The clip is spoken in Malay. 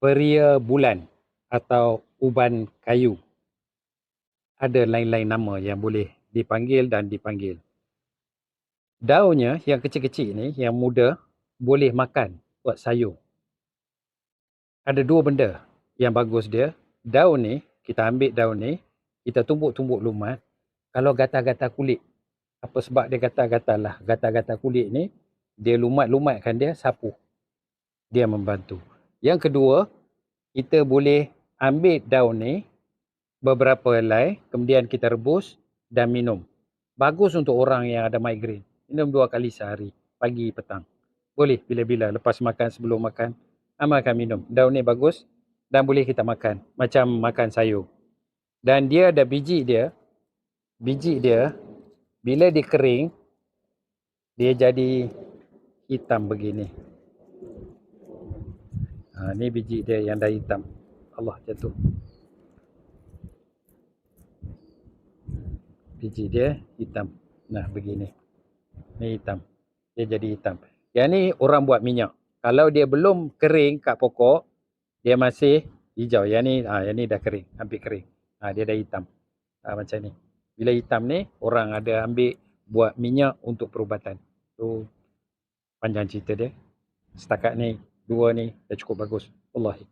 peria bulan atau uban kayu. Ada lain-lain nama yang boleh dipanggil dan dipanggil. Daunnya yang kecil-kecil ni, yang muda, boleh makan buat sayur. Ada dua benda yang bagus dia. Daun ni, kita ambil daun ni, kita tumbuk-tumbuk lumat. Kalau gatal-gatal kulit, apa sebab dia gatal-gatal lah. Gatal-gatal kulit ni, dia lumat-lumatkan dia, sapu. Dia membantu. Yang kedua, kita boleh ambil daun ni, beberapa helai, kemudian kita rebus dan minum. Bagus untuk orang yang ada migraine. Minum 2 kali sehari, pagi, petang. Boleh bila-bila, lepas makan, sebelum makan, amalkan minum. Daun ni bagus dan boleh kita makan, macam makan sayur. Dan dia ada biji dia, bila dia kering, dia jadi hitam begini. Ni biji dia yang dah hitam. Allah, jatuh. Biji dia hitam. Nah, begini. Ni hitam. Dia jadi hitam. Yang ni orang buat minyak. Kalau dia belum kering kat pokok, dia masih hijau. Yang ni dah kering, hampir kering. Dia dah hitam. Macam ni. Bila hitam ni, orang ada ambil buat minyak untuk perubatan. So, panjang cerita dia. Setakat ni, 2 ni dah cukup bagus. Wallahi.